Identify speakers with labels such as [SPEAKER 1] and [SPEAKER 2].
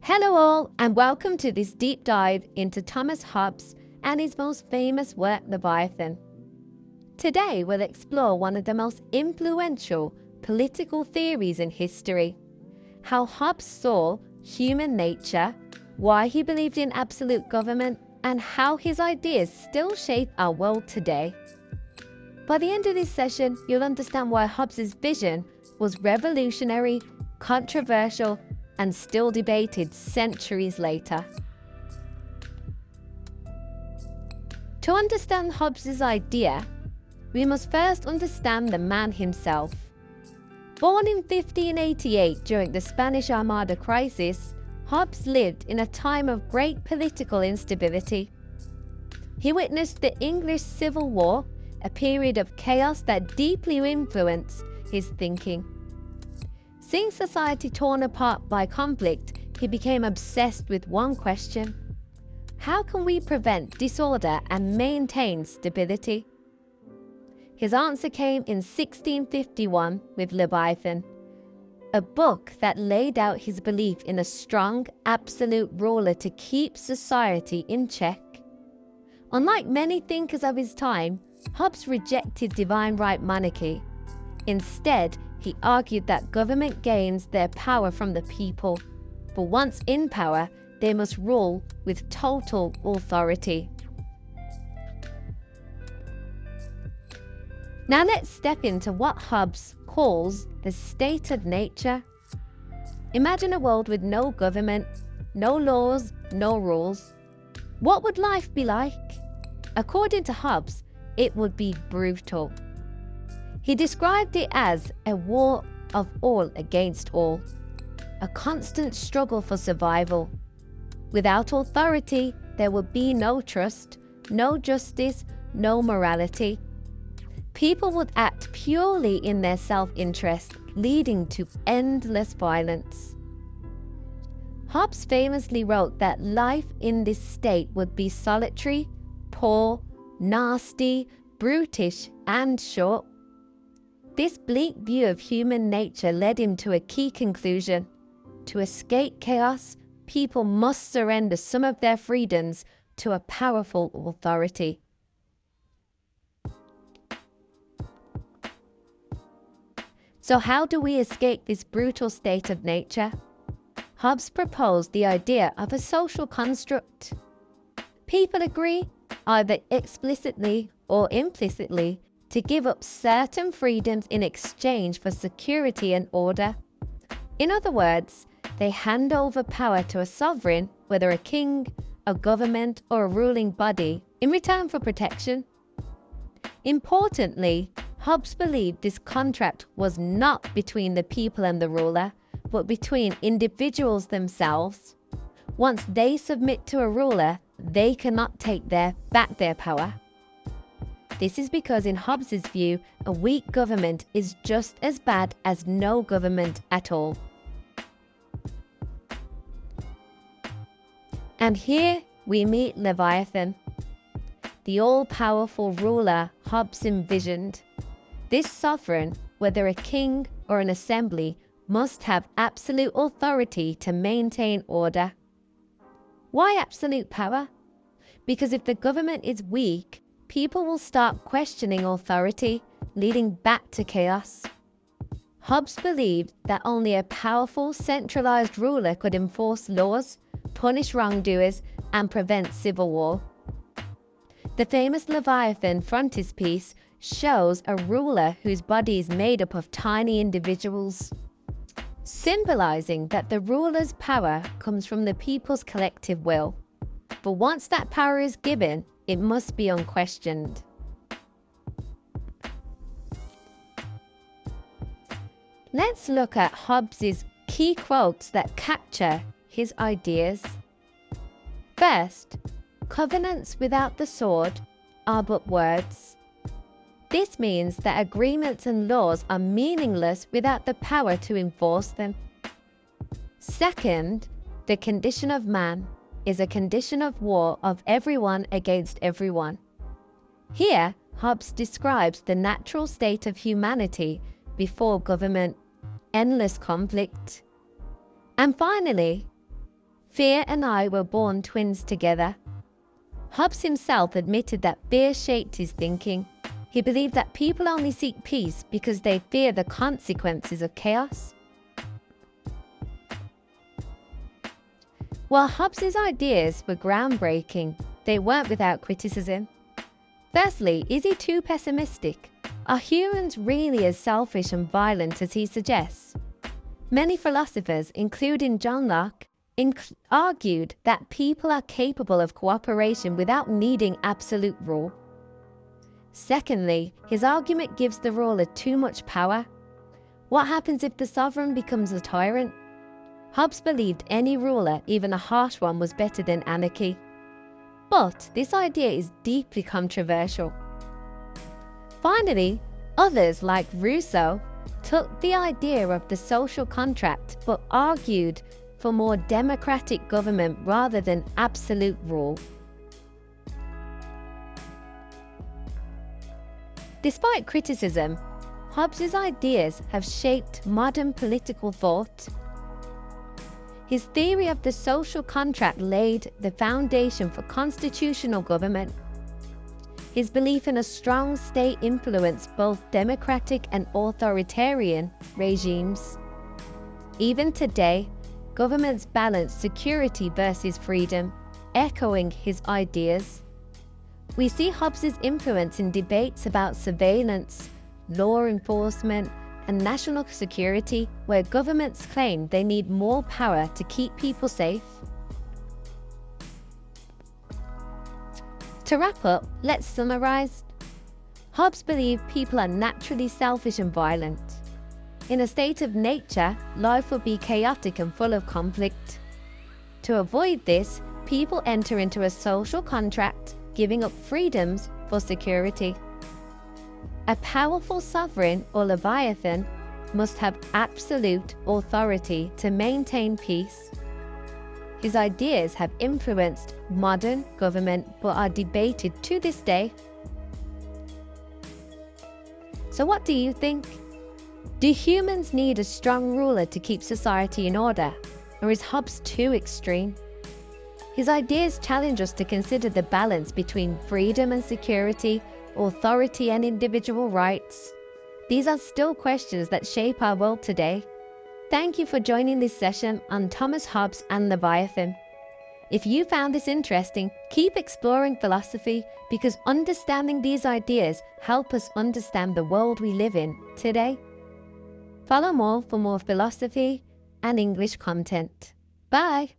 [SPEAKER 1] Hello all, and welcome to this deep dive into Thomas Hobbes and his most famous work, Leviathan. Today we'll explore one of the most influential political theories in history, how Hobbes saw human nature, why he believed in absolute government, and how his ideas still shape our world today. By the end of this session, you'll understand why Hobbes' vision was revolutionary, controversial, and still debated centuries later. To understand Hobbes' idea, we must first understand the man himself. Born in 1588 during the Spanish Armada crisis, Hobbes lived in a time of great political instability. He witnessed the English Civil War, a period of chaos that deeply influenced his thinking. Seeing society torn apart by conflict, he became obsessed with one question: how can we prevent disorder and maintain stability? His answer came in 1651 with Leviathan, a book that laid out his belief in a strong, absolute ruler to keep society in check. Unlike many thinkers of his time, Hobbes rejected divine right monarchy. Instead, he argued that government gains their power from the people, but once in power, they must rule with total authority. Now let's step into what Hobbes calls the state of nature. Imagine a world with no government, no laws, no rules. What would life be like? According to Hobbes, it would be brutal. He described it as a war of all against all, a constant struggle for survival. Without authority, there would be no trust, no justice, no morality. People would act purely in their self-interest, leading to endless violence. Hobbes famously wrote that life in this state would be solitary, poor, nasty, brutish, and short. This bleak view of human nature led him to a key conclusion: to escape chaos, people must surrender some of their freedoms to a powerful authority. So how do we escape this brutal state of nature? Hobbes proposed the idea of a social construct. People agree, either explicitly or implicitly, to give up certain freedoms in exchange for security and order. In other words, they hand over power to a sovereign, whether a king, a government, or a ruling body, in return for protection. Importantly, Hobbes believed this contract was not between the people and the ruler, but between individuals themselves. Once they submit to a ruler, they cannot take back their power. This is because in Hobbes' view, a weak government is just as bad as no government at all. And here we meet Leviathan, the all-powerful ruler Hobbes envisioned. This sovereign, whether a king or an assembly, must have absolute authority to maintain order. Why absolute power? Because if the government is weak, people will start questioning authority, leading back to chaos. Hobbes believed that only a powerful, centralized ruler could enforce laws, punish wrongdoers, and prevent civil war. The famous Leviathan frontispiece shows a ruler whose body is made up of tiny individuals, symbolizing that the ruler's power comes from the people's collective will. But once that power is given, it must be unquestioned. Let's look at Hobbes' key quotes that capture his ideas. First, covenants without the sword are but words. This means that agreements and laws are meaningless without the power to enforce them. Second, the condition of man is a condition of war of everyone against everyone. Here, Hobbes describes the natural state of humanity before government, endless conflict. And finally, Fear and I were born twins together. Hobbes himself admitted that fear shaped his thinking. He believed that people only seek peace because they fear the consequences of chaos. While Hobbes' ideas were groundbreaking, they weren't without criticism. Firstly, is he too pessimistic? Are humans really as selfish and violent as he suggests? Many philosophers, including John Locke, argued that people are capable of cooperation without needing absolute rule. Secondly, his argument gives the ruler too much power. What happens if the sovereign becomes a tyrant? Hobbes believed any ruler, even a harsh one, was better than anarchy. But this idea is deeply controversial. Finally, others like Rousseau took the idea of the social contract but argued for more democratic government rather than absolute rule. Despite criticism, Hobbes' ideas have shaped modern political thought. His theory of the social contract laid the foundation for constitutional government. His belief in a strong state influenced both democratic and authoritarian regimes. Even today, governments balance security versus freedom, echoing his ideas. We see Hobbes' influence in debates about surveillance, law enforcement, and national security, where governments claim they need more power to keep people safe. To wrap up, let's summarize. Hobbes believed people are naturally selfish and violent. In a state of nature, life will be chaotic and full of conflict. To avoid this, people enter into a social contract, giving up freedoms for security. A powerful sovereign or Leviathan must have absolute authority to maintain peace. His ideas have influenced modern government but are debated to this day. So what do you think? Do humans need a strong ruler to keep society in order, or is Hobbes too extreme? His ideas challenge us to consider the balance between freedom and security, authority and individual rights. These are still questions that shape our world today. Thank you for joining this session on Thomas Hobbes and Leviathan. If you found this interesting, keep exploring philosophy, because understanding these ideas help us understand the world we live in today. Follow more for more philosophy and English content. Bye!